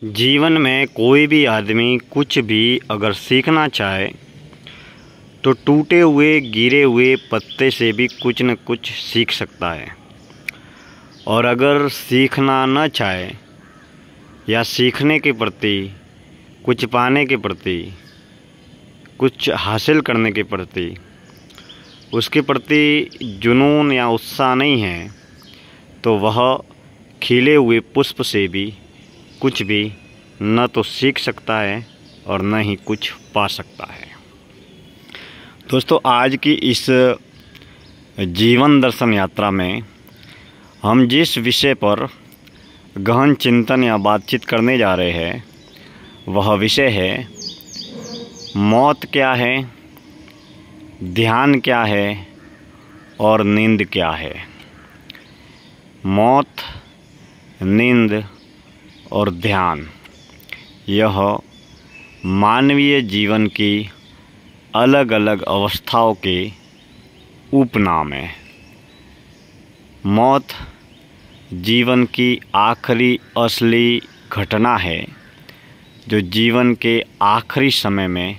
जीवन में कोई भी आदमी कुछ भी अगर सीखना चाहे तो टूटे हुए गिरे हुए पत्ते से भी कुछ न कुछ सीख सकता है। और अगर सीखना न चाहे या सीखने के प्रति, कुछ पाने के प्रति, कुछ हासिल करने के प्रति उसके प्रति जुनून या उत्साह नहीं है तो वह खिले हुए पुष्प से भी कुछ भी न तो सीख सकता है और न ही कुछ पा सकता है। दोस्तों, आज की इस जीवन दर्शन यात्रा में हम जिस विषय पर गहन चिंतन या बातचीत करने जा रहे हैं वह विषय है मौत क्या है, ध्यान क्या है और नींद क्या है। मौत, नींद और ध्यान यह मानवीय जीवन की अलग अलग अवस्थाओं के उपनाम है। मौत जीवन की आखिरी असली घटना है जो जीवन के आखिरी समय में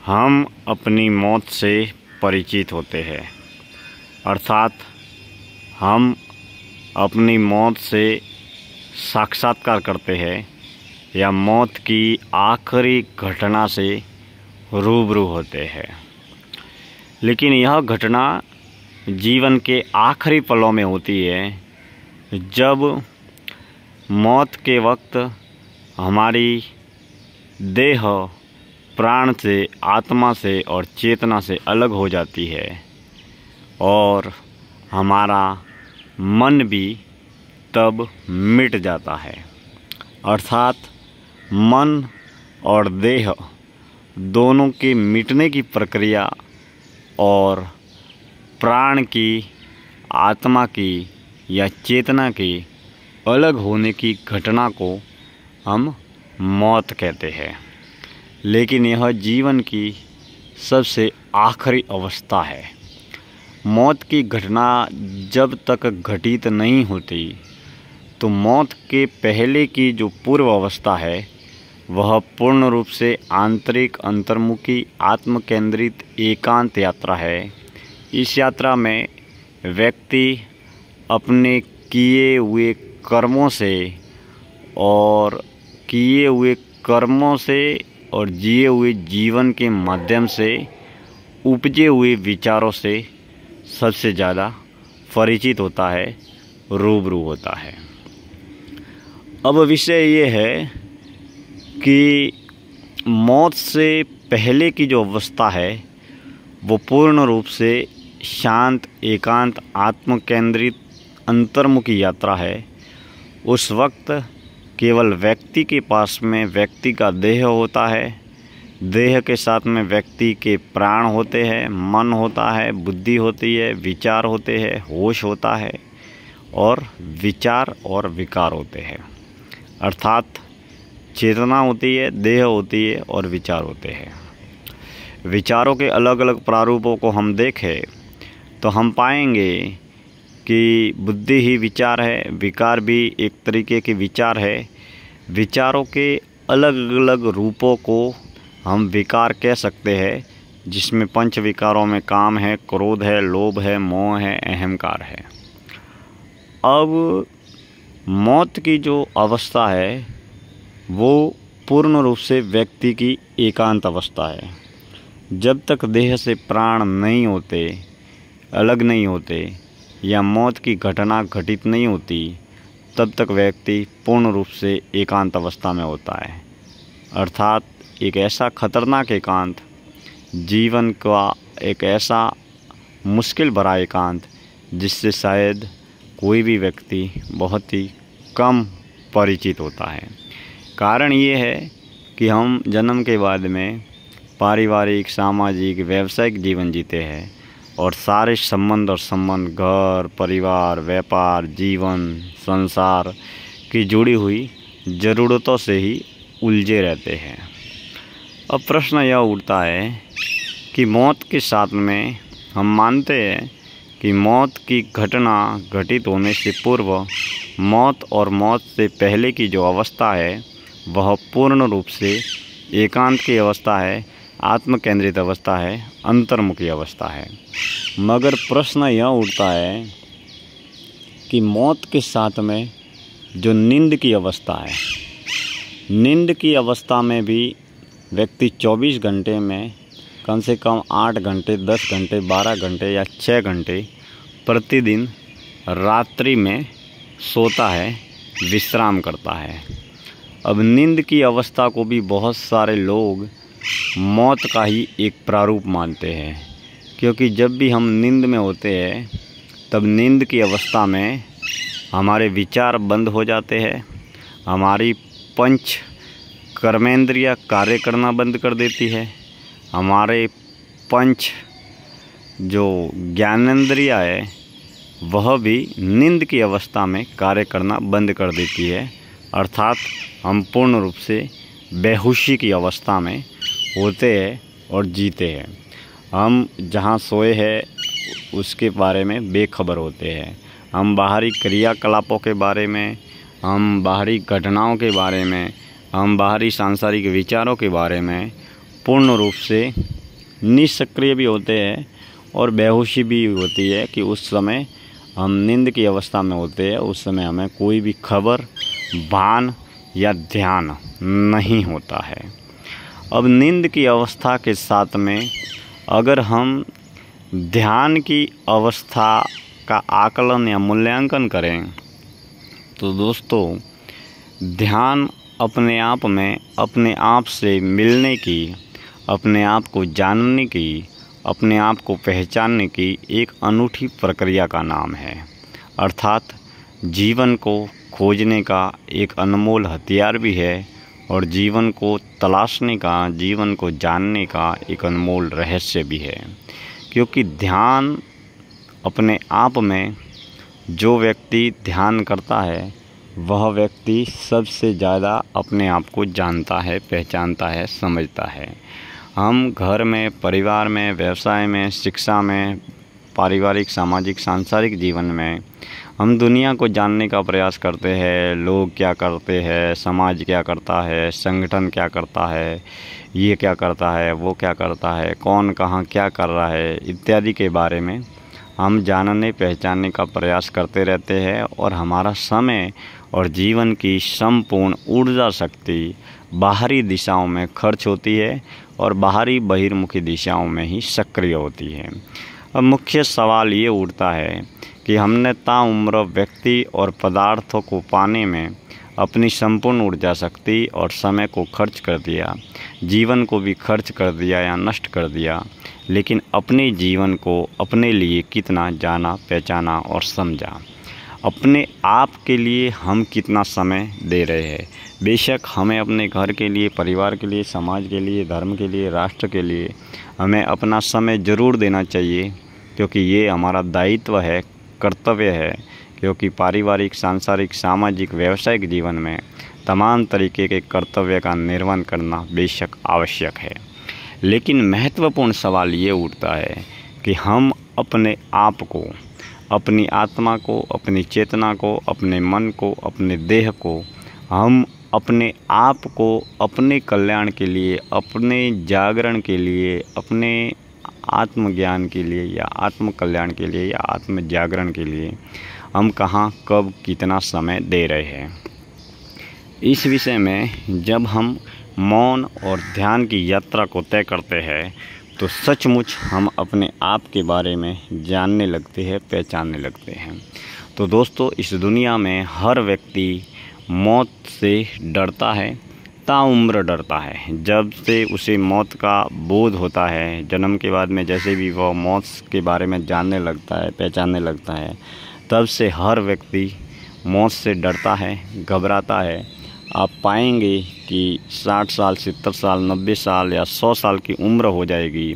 हम अपनी मौत से परिचित होते हैं, अर्थात हम अपनी मौत से साक्षात्कार करते हैं या मौत की आखिरी घटना से रूबरू होते हैं। लेकिन यह घटना जीवन के आखिरी पलों में होती है जब मौत के वक्त हमारी देह प्राण से, आत्मा से और चेतना से अलग हो जाती है और हमारा मन भी तब मिट जाता है। अर्थात मन और देह दोनों के मिटने की प्रक्रिया और प्राण की, आत्मा की या चेतना की अलग होने की घटना को हम मौत कहते हैं। लेकिन यह जीवन की सबसे आखिरी अवस्था है। मौत की घटना जब तक घटित नहीं होती तो मौत के पहले की जो पूर्व अवस्था है वह पूर्ण रूप से आंतरिक, अंतर्मुखी, आत्मकेंद्रित एकांत यात्रा है। इस यात्रा में व्यक्ति अपने किए हुए कर्मों से और जिए हुए जीवन के माध्यम से उपजे हुए विचारों से सबसे ज़्यादा परिचित होता है, रूबरू होता है। अब विषय ये है कि मौत से पहले की जो अवस्था है वो पूर्ण रूप से शांत, एकांत, आत्मकेंद्रित, अंतर्मुखी यात्रा है। उस वक्त केवल व्यक्ति के पास में व्यक्ति का देह होता है, देह के साथ में व्यक्ति के प्राण होते हैं, मन होता है, बुद्धि होती है, विचार होते हैं, होश होता है और विचार और विकार होते हैं। अर्थात चेतना होती है, देह होती है और विचार होते हैं। विचारों के अलग अलग प्रारूपों को हम देखें तो हम पाएंगे कि बुद्धि ही विचार है, विकार भी एक तरीके के विचार है। विचारों के अलग अलग रूपों को हम विकार कह सकते हैं, जिसमें पंच विकारों में काम है, क्रोध है, लोभ है, मोह है, अहंकार है। अब मौत की जो अवस्था है वो पूर्ण रूप से व्यक्ति की एकांत अवस्था है। जब तक देह से प्राण नहीं होते, अलग नहीं होते या मौत की घटना घटित नहीं होती तब तक व्यक्ति पूर्ण रूप से एकांत अवस्था में होता है। अर्थात एक ऐसा खतरनाक एकांत, जीवन का एक ऐसा मुश्किल भरा एकांत जिससे शायद कोई भी व्यक्ति बहुत ही कम परिचित होता है। कारण ये है कि हम जन्म के बाद में पारिवारिक, सामाजिक, व्यावसायिक जीवन जीते हैं और सारे संबंध घर, परिवार, व्यापार, जीवन, संसार की जुड़ी हुई ज़रूरतों से ही उलझे रहते हैं। अब प्रश्न यह उठता है कि मौत के साथ में हम मानते हैं कि मौत की घटना घटित होने से पूर्व मौत और मौत से पहले की जो अवस्था है वह पूर्ण रूप से एकांत की अवस्था है, आत्म केंद्रित अवस्था है, अंतर्मुखी अवस्था है। मगर प्रश्न यह उठता है कि मौत के साथ में जो नींद की अवस्था है, नींद की अवस्था में भी व्यक्ति 24 घंटे में कम से कम 8 घंटे, 10 घंटे, 12 घंटे या 6 घंटे प्रतिदिन रात्रि में सोता है, विश्राम करता है। अब नींद की अवस्था को भी बहुत सारे लोग मौत का ही एक प्रारूप मानते हैं, क्योंकि जब भी हम नींद में होते हैं तब नींद की अवस्था में हमारे विचार बंद हो जाते हैं, हमारी पंच कर्मेंद्रियाँ कार्य करना बंद कर देती है, हमारे पंच जो ज्ञानेंद्रियाँ है वह भी नींद की अवस्था में कार्य करना बंद कर देती है। अर्थात हम पूर्ण रूप से बेहोशी की अवस्था में होते हैं और जीते हैं। हम जहाँ सोए हैं उसके बारे में बेखबर होते हैं। हम बाहरी क्रियाकलापों के बारे में, हम बाहरी घटनाओं के बारे में, हम बाहरी सांसारिक विचारों के बारे में पूर्ण रूप से निष्क्रिय भी होते हैं और बेहोशी भी होती है कि उस समय हम नींद की अवस्था में होते हैं। उस समय हमें कोई भी खबर, भान या ध्यान नहीं होता है। अब नींद की अवस्था के साथ में अगर हम ध्यान की अवस्था का आकलन या मूल्यांकन करें तो दोस्तों, ध्यान अपने आप में अपने आप से मिलने की, अपने आप को जानने की, अपने आप को पहचानने की एक अनूठी प्रक्रिया का नाम है। अर्थात जीवन को खोजने का एक अनमोल हथियार भी है और जीवन को तलाशने का, जीवन को जानने का एक अनमोल रहस्य भी है। क्योंकि ध्यान अपने आप में, जो व्यक्ति ध्यान करता है वह व्यक्ति सबसे ज़्यादा अपने आप को जानता है, पहचानता है, समझता है। हम घर में, परिवार में, व्यवसाय में, शिक्षा में, पारिवारिक, सामाजिक, सांसारिक जीवन में हम दुनिया को जानने का प्रयास करते हैं। लोग क्या करते हैं, समाज क्या करता है, संगठन क्या करता है, ये क्या करता है, वो क्या करता है, कौन कहाँ क्या कर रहा है इत्यादि के बारे में हम जानने पहचानने का प्रयास करते रहते हैं। और हमारा समय और जीवन की संपूर्ण ऊर्जा शक्ति बाहरी दिशाओं में खर्च होती है और बाहरी बहिर्मुखी दिशाओं में ही सक्रिय होती है। अब मुख्य सवाल ये उठता है कि हमने ताउम्र व्यक्ति और पदार्थों को पाने में अपनी संपूर्ण ऊर्जा शक्ति और समय को खर्च कर दिया, जीवन को भी खर्च कर दिया या नष्ट कर दिया, लेकिन अपने जीवन को अपने लिए कितना जाना, पहचाना और समझा, अपने आप के लिए हम कितना समय दे रहे हैं। बेशक हमें अपने घर के लिए, परिवार के लिए, समाज के लिए, धर्म के लिए, राष्ट्र के लिए हमें अपना समय ज़रूर देना चाहिए, क्योंकि ये हमारा दायित्व है, कर्तव्य है। क्योंकि पारिवारिक, सांसारिक, सामाजिक, व्यावसायिक जीवन में तमाम तरीके के कर्तव्य का निर्वहन करना बेशक आवश्यक है। लेकिन महत्वपूर्ण सवाल ये उठता है कि हम अपने आप को, अपनी आत्मा को, अपनी चेतना को, अपने मन को, अपने देह को, हम अपने आप को अपने कल्याण के लिए, अपने जागरण के लिए, अपने आत्मज्ञान के लिए या आत्म कल्याण के लिए या आत्म जागरण के लिए हम कहाँ, कब, कितना समय दे रहे हैं। इस विषय में जब हम मौन और ध्यान की यात्रा को तय करते हैं तो सचमुच हम अपने आप के बारे में जानने लगते हैं, पहचानने लगते हैं। तो दोस्तों, इस दुनिया में हर व्यक्ति मौत से डरता है, ताउम्र डरता है। जब से उसे मौत का बोध होता है, जन्म के बाद में जैसे भी वह मौत के बारे में जानने लगता है, पहचानने लगता है, तब से हर व्यक्ति मौत से डरता है, घबराता है। आप पाएंगे कि 60 साल, 70 साल, 90 साल या 100 साल की उम्र हो जाएगी,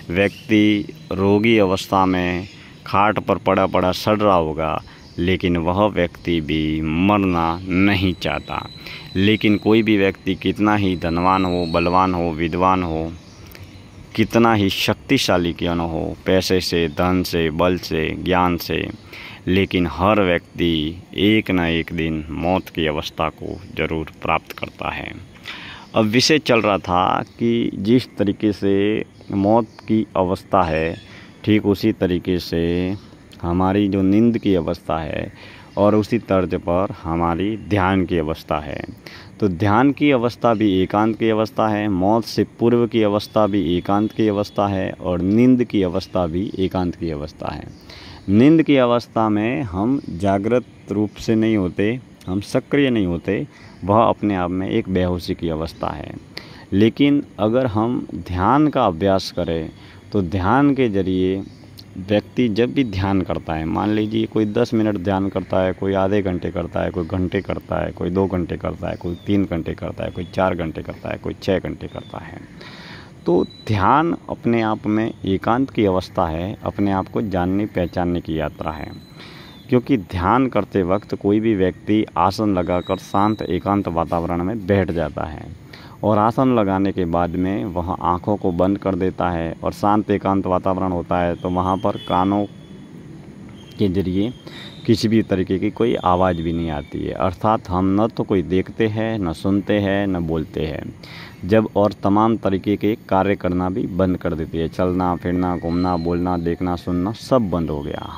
व्यक्ति रोगी अवस्था में खाट पर पड़ा पड़ा सड़ रहा होगा, लेकिन वह व्यक्ति भी मरना नहीं चाहता। लेकिन कोई भी व्यक्ति कितना ही धनवान हो, बलवान हो, विद्वान हो, कितना ही शक्तिशाली क्यों न हो, पैसे से, धन से, बल से, ज्ञान से, लेकिन हर व्यक्ति एक न एक दिन मौत की अवस्था को ज़रूर प्राप्त करता है। अब विषय चल रहा था कि जिस तरीके से मौत की अवस्था है, ठीक उसी तरीके से हमारी जो नींद की अवस्था है और उसी तर्ज पर हमारी ध्यान की अवस्था है। तो ध्यान की अवस्था भी एकांत की अवस्था है, मौत से पूर्व की अवस्था भी एकांत की अवस्था है और नींद की अवस्था भी एकांत की अवस्था है। नींद की अवस्था में हम जागृत रूप से नहीं होते, हम सक्रिय नहीं होते, वह अपने आप में एक बेहोशी की अवस्था है। लेकिन अगर हम ध्यान का अभ्यास करें तो ध्यान के जरिए व्यक्ति जब भी ध्यान करता है, मान लीजिए कोई 10 मिनट ध्यान करता है, कोई आधे घंटे करता है, कोई घंटे करता है, कोई 2 घंटे करता है, कोई 3 घंटे करता है, कोई 4 घंटे करता है, कोई 6 घंटे करता है, तो ध्यान अपने आप में एकांत की अवस्था है, अपने आप को जानने पहचानने की यात्रा है। क्योंकि ध्यान करते वक्त कोई भी व्यक्ति आसन लगाकर शांत एकांत वातावरण में बैठ जाता है और आसन लगाने के बाद में वह आँखों को बंद कर देता है और शांत एकांत वातावरण होता है, तो वहाँ पर कानों के जरिए किसी भी तरीके की कोई आवाज़ भी नहीं आती है। अर्थात हम न तो कोई देखते हैं, न सुनते हैं, न बोलते हैं। जब और तमाम तरीके के कार्य करना भी बंद कर देती है, चलना फिरना, घूमना, बोलना, देखना, सुनना सब बंद हो गया।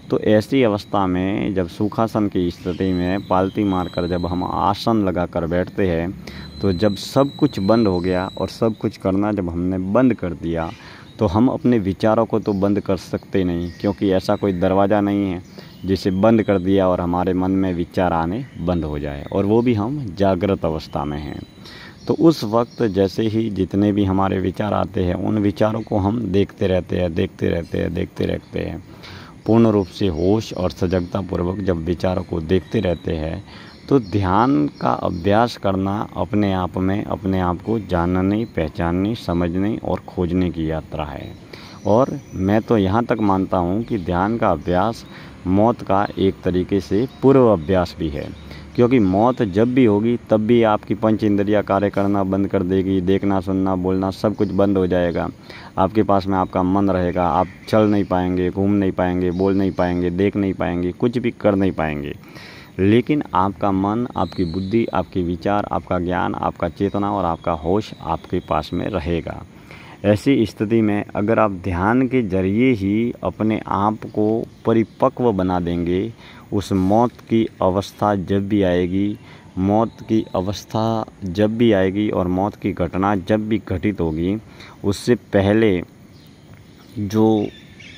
तो ऐसी अवस्था में जब सुखासन की स्थिति में पालती मारकर जब हम आसन लगाकर बैठते हैं, तो जब सब कुछ बंद हो गया और सब कुछ करना जब हमने बंद कर दिया, तो हम अपने विचारों को तो बंद कर सकते नहीं, क्योंकि ऐसा कोई दरवाज़ा नहीं है जिसे बंद कर दिया और हमारे मन में विचार आने बंद हो जाए, और वो भी हम जागृत अवस्था में हैं। तो उस वक्त जैसे ही जितने भी हमारे विचार आते हैं, उन विचारों को हम देखते रहते हैं। पूर्ण रूप से होश और सजगता पूर्वक जब विचारों को देखते रहते हैं, तो ध्यान का अभ्यास करना अपने आप में अपने आप को जानने, पहचानने, समझने और खोजने की यात्रा है। और मैं तो यहाँ तक मानता हूँ कि ध्यान का अभ्यास मौत का एक तरीके से पूर्व अभ्यास भी है, क्योंकि मौत जब भी होगी तब भी आपकी पंच इंद्रियाँ कार्य करना बंद कर देगी, देखना, सुनना, बोलना सब कुछ बंद हो जाएगा। आपके पास में आपका मन रहेगा, आप चल नहीं पाएंगे, घूम नहीं पाएंगे, बोल नहीं पाएंगे, देख नहीं पाएंगे, कुछ भी कर नहीं पाएंगे, लेकिन आपका मन, आपकी बुद्धि, आपके विचार, आपका ज्ञान, आपका चेतना और आपका होश आपके पास में रहेगा। ऐसी स्थिति में अगर आप ध्यान के जरिए ही अपने आप को परिपक्व बना देंगे, उस मौत की अवस्था जब भी आएगी, और मौत की घटना जब भी घटित होगी, उससे पहले जो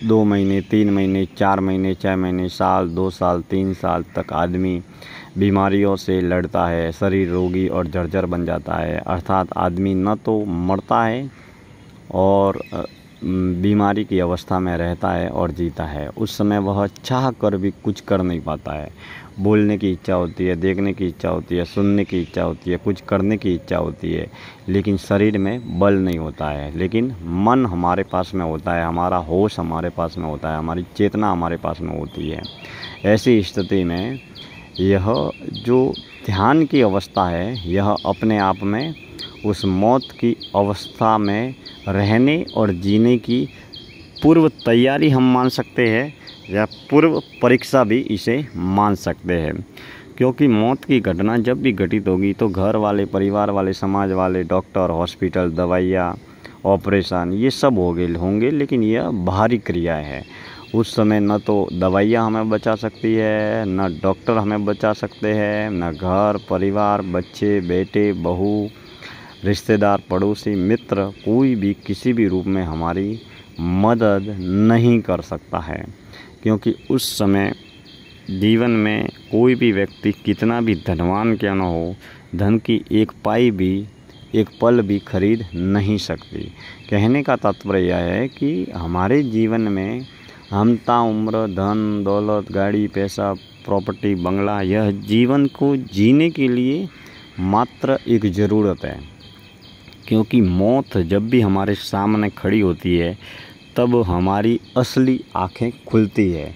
2 महीने, 3 महीने, 4 महीने, 6 महीने, साल, 2 साल, 3 साल तक आदमी बीमारियों से लड़ता है, शरीर रोगी और जर्जर बन जाता है। अर्थात आदमी न तो मरता है और बीमारी की अवस्था में रहता है और जीता है। उस समय वह चाह कर भी कुछ कर नहीं पाता है। बोलने की इच्छा होती है, देखने की इच्छा होती है, सुनने की इच्छा होती है, कुछ करने की इच्छा होती है, लेकिन शरीर में बल नहीं होता है। लेकिन मन हमारे पास में होता है, हमारा होश हमारे पास में होता है, हमारी चेतना हमारे पास में होती है। ऐसी स्थिति में यह जो ध्यान की अवस्था है, यह अपने आप में उस मौत की अवस्था में रहने और जीने की पूर्व तैयारी हम मान सकते हैं, या पूर्व परीक्षा भी इसे मान सकते हैं। क्योंकि मौत की घटना जब भी घटित होगी तो घर वाले, परिवार वाले, समाज वाले, डॉक्टर, हॉस्पिटल, दवाइयाँ, ऑपरेशन, ये सब होंगे, लेकिन यह बाहरी क्रिया है। उस समय न तो दवाइयाँ हमें बचा सकती है, न डॉक्टर हमें बचा सकते हैं, न घर, परिवार, बच्चे, बेटे, बहू, रिश्तेदार, पड़ोसी, मित्र, कोई भी किसी भी रूप में हमारी मदद नहीं कर सकता है। क्योंकि उस समय जीवन में कोई भी व्यक्ति कितना भी धनवान क्यों न हो, धन की एक पाई भी, एक पल भी खरीद नहीं सकती। कहने का तात्पर्य यह है कि हमारे जीवन में हम ताउम्र धन, दौलत, गाड़ी, पैसा, प्रॉपर्टी, बंगला, यह जीवन को जीने के लिए मात्र एक ज़रूरत है। क्योंकि मौत जब भी हमारे सामने खड़ी होती है, तब हमारी असली आँखें खुलती है,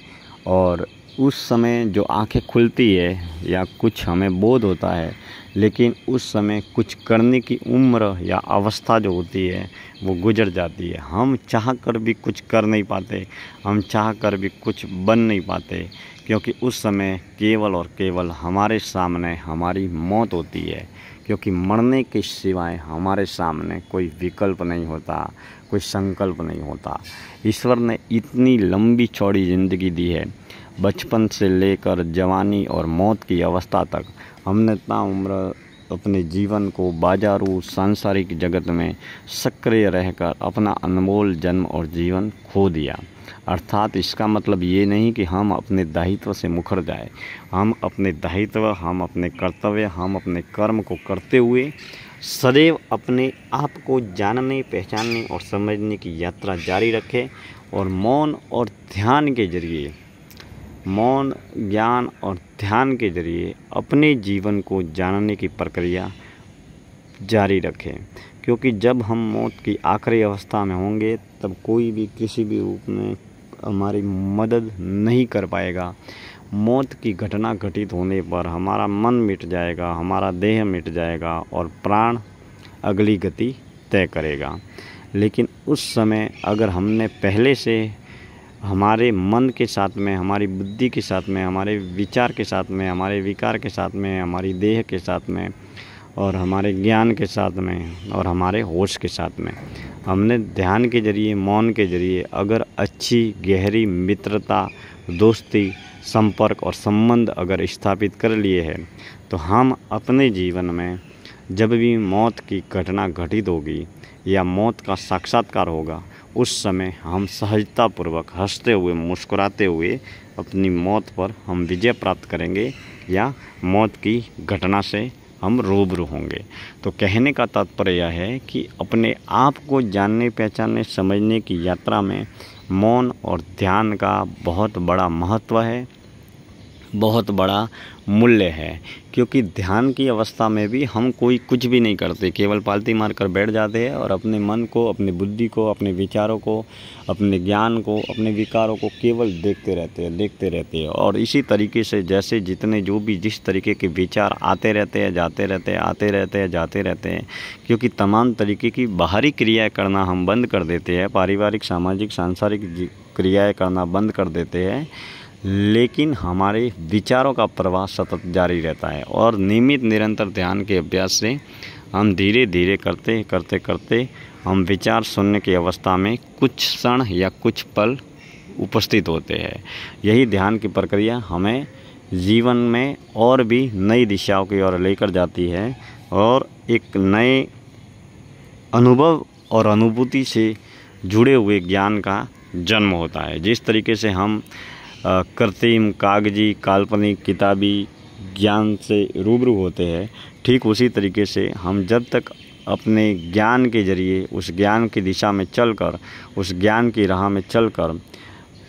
और उस समय जो आँखें खुलती है या कुछ हमें बोध होता है, लेकिन उस समय कुछ करने की उम्र या अवस्था जो होती है वो गुजर जाती है। हम चाह कर भी कुछ कर नहीं पाते, हम चाह कर भी कुछ बन नहीं पाते, क्योंकि उस समय केवल और केवल हमारे सामने हमारी मौत होती है। क्योंकि मरने के सिवाय हमारे सामने कोई विकल्प नहीं होता, कोई संकल्प नहीं होता। ईश्वर ने इतनी लंबी चौड़ी ज़िंदगी दी है, बचपन से लेकर जवानी और मौत की अवस्था तक हमने ताउम्र अपने जीवन को बाजारू सांसारिक जगत में सक्रिय रहकर अपना अनमोल जन्म और जीवन खो दिया। अर्थात इसका मतलब ये नहीं कि हम अपने दायित्व से मुकर जाए। हम अपने दायित्व, हम अपने कर्तव्य, हम अपने कर्म को करते हुए सदैव अपने आप को जानने, पहचानने और समझने की यात्रा जारी रखें और मौन और ध्यान के जरिए, मौन, ज्ञान और ध्यान के जरिए अपने जीवन को जानने की प्रक्रिया जारी रखें। क्योंकि जब हम मौत की आखिरी अवस्था में होंगे तब कोई भी किसी भी रूप में हमारी मदद नहीं कर पाएगा। मौत की घटना घटित होने पर हमारा मन मिट जाएगा, हमारा देह मिट जाएगा और प्राण अगली गति तय करेगा। लेकिन उस समय अगर हमने पहले से हमारे मन के साथ में, हमारी बुद्धि के साथ में, हमारे विचार के साथ में, हमारे विकार के साथ में, हमारी देह के साथ में और हमारे ज्ञान के साथ में और हमारे होश के साथ में हमने ध्यान के जरिए, मौन के जरिए अगर अच्छी गहरी मित्रता, दोस्ती, संपर्क और संबंध अगर स्थापित कर लिए हैं, तो हम अपने जीवन में जब भी मौत की घटना घटित होगी या मौत का साक्षात्कार होगा, उस समय हम सहजतापूर्वक हंसते हुए, मुस्कुराते हुए अपनी मौत पर हम विजय प्राप्त करेंगे या मौत की घटना से हम रूबरू होंगे। तो कहने का तात्पर्य यह है कि अपने आप को जानने, पहचानने, समझने की यात्रा में मौन और ध्यान का बहुत बड़ा महत्व है, बहुत बड़ा मूल्य है। क्योंकि ध्यान की अवस्था में भी हम कोई कुछ भी नहीं करते, केवल पालती मार कर बैठ जाते हैं और अपने मन को, अपनी बुद्धि को, अपने विचारों को, अपने ज्ञान को, अपने विकारों को केवल देखते रहते हैं। और इसी तरीके से जैसे जितने जो भी जिस तरीके के विचार आते रहते हैं, जाते रहते हैं, आते रहते हैं, जाते रहते हैं, क्योंकि तमाम तरीके की बाहरी क्रियाएँ करना हम बंद कर देते हैं, पारिवारिक, सामाजिक, सांसारिक क्रियाएँ करना बंद कर देते हैं, लेकिन हमारे विचारों का प्रवाह सतत जारी रहता है। और नियमित निरंतर ध्यान के अभ्यास से हम धीरे धीरे करते हम विचार शून्य की अवस्था में कुछ क्षण या कुछ पल उपस्थित होते हैं। यही ध्यान की प्रक्रिया हमें जीवन में और भी नई दिशाओं की ओर लेकर जाती है और एक नए अनुभव और अनुभूति से जुड़े हुए ज्ञान का जन्म होता है। जिस तरीके से हम कृत्रिम, कागजी, काल्पनिक, किताबी ज्ञान से रूबरू होते हैं, ठीक उसी तरीके से हम जब तक अपने ज्ञान के जरिए उस ज्ञान की दिशा में चलकर, उस ज्ञान की राह में चलकर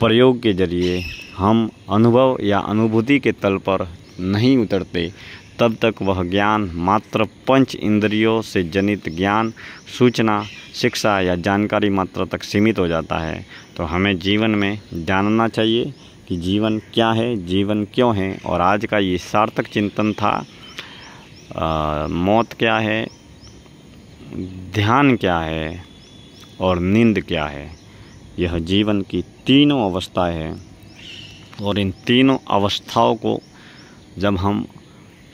प्रयोग के जरिए हम अनुभव या अनुभूति के तल पर नहीं उतरते, तब तक वह ज्ञान मात्र पंच इंद्रियों से जनित ज्ञान, सूचना, शिक्षा या जानकारी मात्र तक सीमित हो जाता है। तो हमें जीवन में जानना चाहिए कि जीवन क्या है, जीवन क्यों है। और आज का ये सार्थक चिंतन था, मौत क्या है, ध्यान क्या है और नींद क्या है। यह जीवन की तीनों अवस्थाएं हैं और इन तीनों अवस्थाओं को जब हम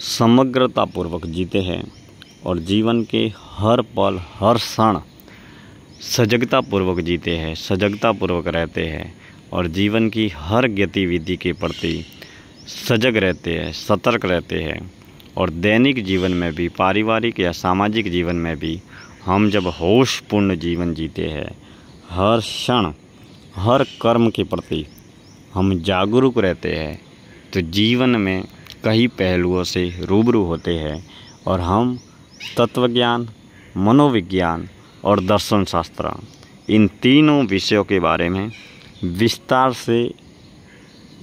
समग्रतापूर्वक जीते हैं और जीवन के हर पल, हर क्षण सजगतापूर्वक जीते हैं, सजगतापूर्वक रहते हैं और जीवन की हर गतिविधि के प्रति सजग रहते हैं, सतर्क रहते हैं और दैनिक जीवन में भी, पारिवारिक या सामाजिक जीवन में भी हम जब होशपूर्ण जीवन जीते हैं, हर क्षण, हर कर्म के प्रति हम जागरूक रहते हैं, तो जीवन में कई पहलुओं से रूबरू होते हैं और हम तत्वज्ञान, मनोविज्ञान और दर्शन शास्त्र, इन तीनों विषयों के बारे में विस्तार से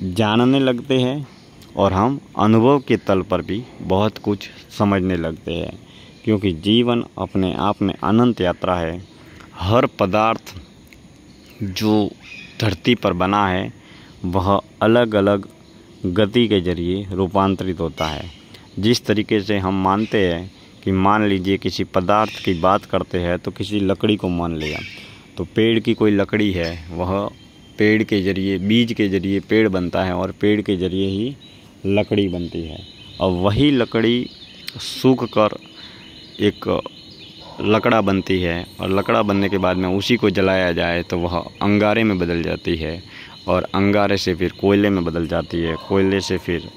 जानने लगते हैं और हम अनुभव के तल पर भी बहुत कुछ समझने लगते हैं। क्योंकि जीवन अपने आप में अनंत यात्रा है। हर पदार्थ जो धरती पर बना है वह अलग अलग गति के जरिए रूपांतरित होता है, जिस तरीके से हम मानते हैं कि मान लीजिए किसी पदार्थ की बात करते हैं तो किसी लकड़ी को मान लिया, तो पेड़ की कोई लकड़ी है, वह पेड़ के ज़रिए, बीज के ज़रिए पेड़ बनता है और पेड़ के ज़रिए ही लकड़ी बनती है। और वही लकड़ी सूख कर एक लकड़ा बनती है और लकड़ा बनने के बाद में उसी को जलाया जाए तो वह अंगारे में बदल जाती है और अंगारे से फिर कोयले में बदल जाती है, कोयले से फिर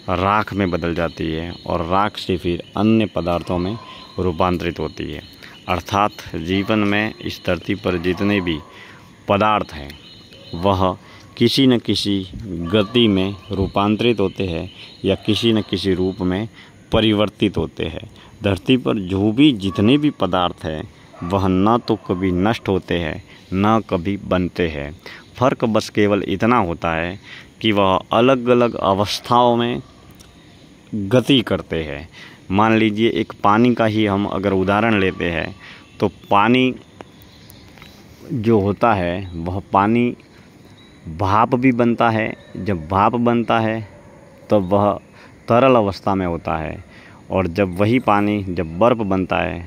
राख में बदल जाती है और राख से फिर अन्य पदार्थों में रूपांतरित होती है। अर्थात जीवन में इस धरती पर जितने भी पदार्थ हैं वह किसी न किसी गति में रूपांतरित होते हैं या किसी न किसी रूप में परिवर्तित होते हैं। धरती पर जो भी जितने भी पदार्थ हैं वह न तो कभी नष्ट होते हैं न कभी बनते हैं। फ़र्क बस केवल इतना होता है कि वह अलग अलग अवस्थाओं में गति करते हैं। मान लीजिए एक पानी का ही हम अगर उदाहरण लेते हैं तो पानी जो होता है वह पानी भाप भी बनता है। जब भाप बनता है तब वह तरल अवस्था में होता है और जब वही पानी जब बर्फ़ बनता है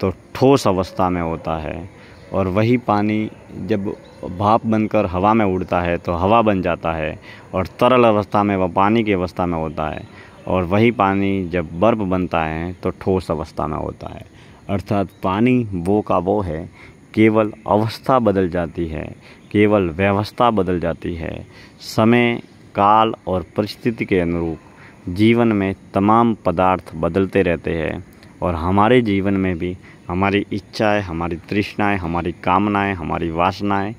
तो ठोस अवस्था में होता है और वही पानी जब भाप बनकर हवा में उड़ता है तो हवा बन जाता है और तरल अवस्था में वह पानी की अवस्था में होता है और वही पानी जब बर्फ़ बनता है तो ठोस अवस्था में होता है। अर्थात पानी वो का वो है, केवल अवस्था बदल जाती है, केवल व्यवस्था बदल जाती है। समय, काल और परिस्थिति के अनुरूप जीवन में तमाम पदार्थ बदलते रहते हैं और हमारे जीवन में भी हमारी इच्छाएं, हमारी तृष्णाएं, हमारी कामनाएं, हमारी वासनाएं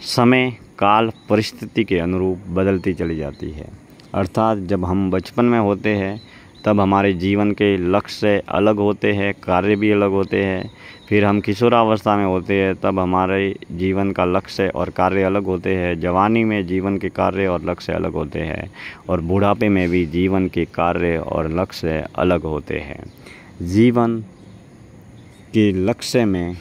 समय, काल, परिस्थिति के अनुरूप बदलती चली जाती है। अर्थात जब हम बचपन में होते हैं तब हमारे जीवन के लक्ष्य अलग होते हैं, कार्य भी अलग होते हैं। फिर हम किशोरावस्था में होते हैं तब हमारे जीवन का लक्ष्य और कार्य अलग होते हैं। जवानी में जीवन के कार्य और लक्ष्य अलग होते हैं और बुढ़ापे में भी जीवन के कार्य और लक्ष्य अलग होते हैं। जीवन के लक्ष्य में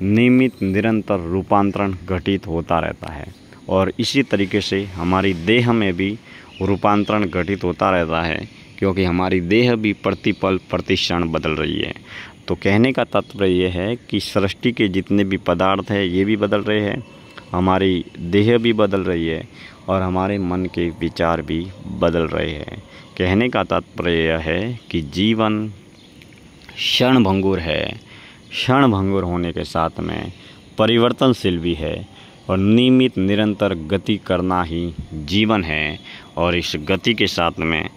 नियमित निरंतर रूपांतरण घटित होता रहता है और इसी तरीके से हमारी देह में भी रूपांतरण घटित होता रहता है, क्योंकि हमारी देह भी प्रतिपल प्रतिक्षण बदल रही है। तो कहने का तात्पर्य यह है कि सृष्टि के जितने भी पदार्थ हैं ये भी बदल रहे हैं, हमारी देह भी बदल रही है और हमारे मन के विचार भी बदल रहे हैं। कहने का तात्पर्य यह है कि जीवन क्षणभंगुर है, क्षणभंगुर होने के साथ में परिवर्तनशील भी है और नियमित निरंतर गति करना ही जीवन है। और इस गति के साथ में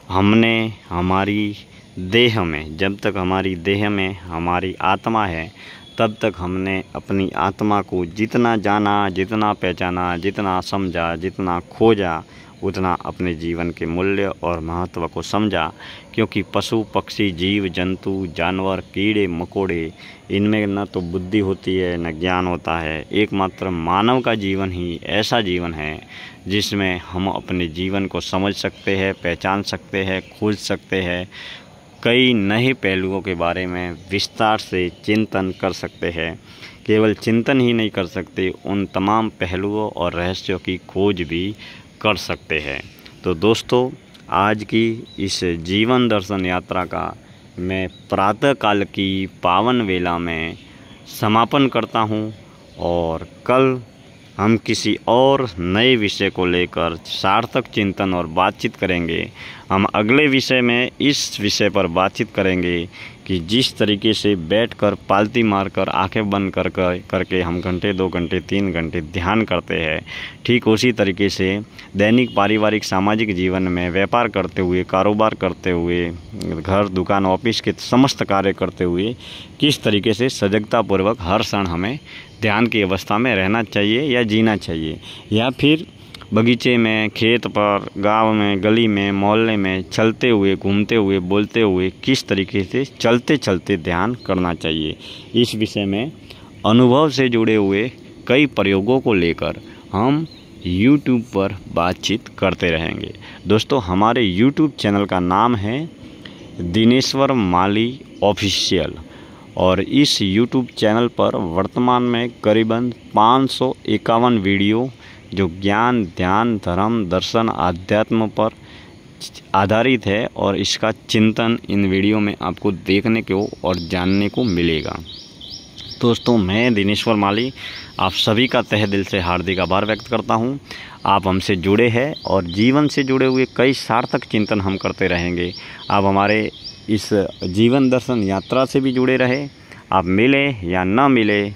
हमने हमारी देह में, जब तक हमारी देह में हमारी आत्मा है तब तक हमने अपनी आत्मा को जितना जाना, जितना पहचाना, जितना समझा, जितना खोजा, उतना अपने जीवन के मूल्य और महत्व को समझा। क्योंकि पशु, पक्षी, जीव जंतु, जानवर, कीड़े मकोड़े, इनमें न तो बुद्धि होती है न ज्ञान होता है। एकमात्र मानव का जीवन ही ऐसा जीवन है जिसमें हम अपने जीवन को समझ सकते हैं, पहचान सकते हैं, खोज सकते हैं, कई नए पहलुओं के बारे में विस्तार से चिंतन कर सकते हैं। केवल चिंतन ही नहीं कर सकते, उन तमाम पहलुओं और रहस्यों की खोज भी कर सकते हैं। तो दोस्तों, आज की इस जीवन दर्शन यात्रा का मैं प्रातःकाल की पावन वेला में समापन करता हूं और कल हम किसी और नए विषय को लेकर सार्थक चिंतन और बातचीत करेंगे। हम अगले विषय में इस विषय पर बातचीत करेंगे कि जिस तरीके से बैठकर पालती मारकर आंखें बंद करके हम घंटे, 2 घंटे, 3 घंटे ध्यान करते हैं, ठीक उसी तरीके से दैनिक पारिवारिक सामाजिक जीवन में व्यापार करते हुए, कारोबार करते हुए, घर, दुकान, ऑफिस के समस्त कार्य करते हुए किस तरीके से सजगतापूर्वक हर क्षण हमें ध्यान की अवस्था में रहना चाहिए या जीना चाहिए, या फिर बगीचे में, खेत पर, गांव में, गली में, मोहल्ले में चलते हुए, घूमते हुए, बोलते हुए किस तरीके से चलते चलते ध्यान करना चाहिए। इस विषय में अनुभव से जुड़े हुए कई प्रयोगों को लेकर हम YouTube पर बातचीत करते रहेंगे। दोस्तों, हमारे YouTube चैनल का नाम है दिनेश्वर माली ऑफिशियल और इस YouTube चैनल पर वर्तमान में करीबन 551 वीडियो जो ज्ञान, ध्यान, धर्म, दर्शन, आध्यात्म पर आधारित है और इसका चिंतन इन वीडियो में आपको देखने को और जानने को मिलेगा। दोस्तों, मैं दिनेश्वर माली आप सभी का तहे दिल से हार्दिक आभार व्यक्त करता हूं। आप हमसे जुड़े हैं और जीवन से जुड़े हुए कई सार्थक चिंतन हम करते रहेंगे। आप हमारे इस जीवन दर्शन यात्रा से भी जुड़े रहे। आप मिले या ना मिले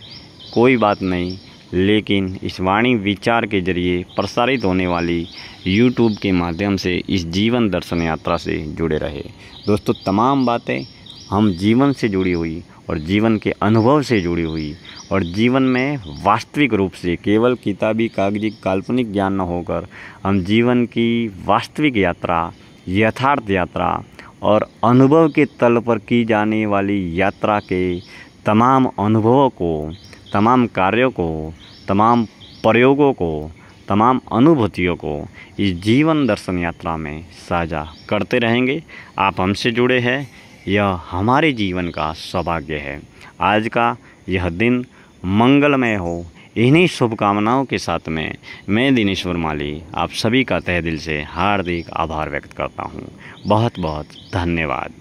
कोई बात नहीं, लेकिन इस वाणी विचार के जरिए प्रसारित होने वाली YouTube के माध्यम से इस जीवन दर्शन यात्रा से जुड़े रहे। दोस्तों, तमाम बातें हम जीवन से जुड़ी हुई और जीवन के अनुभव से जुड़ी हुई और जीवन में वास्तविक रूप से केवल किताबी कागजी काल्पनिक ज्ञान न होकर हम जीवन की वास्तविक यात्रा, यथार्थ यात्रा और अनुभव के तल पर की जाने वाली यात्रा के तमाम अनुभवों को, तमाम कार्यों को, तमाम प्रयोगों को, तमाम अनुभूतियों को इस जीवन दर्शन यात्रा में साझा करते रहेंगे। आप हमसे जुड़े हैं, यह हमारे जीवन का सौभाग्य है। आज का यह दिन मंगलमय हो, इन्हीं शुभकामनाओं के साथ में मैं दिनेश्वर माली आप सभी का तहे दिल से हार्दिक आभार व्यक्त करता हूँ। बहुत बहुत धन्यवाद।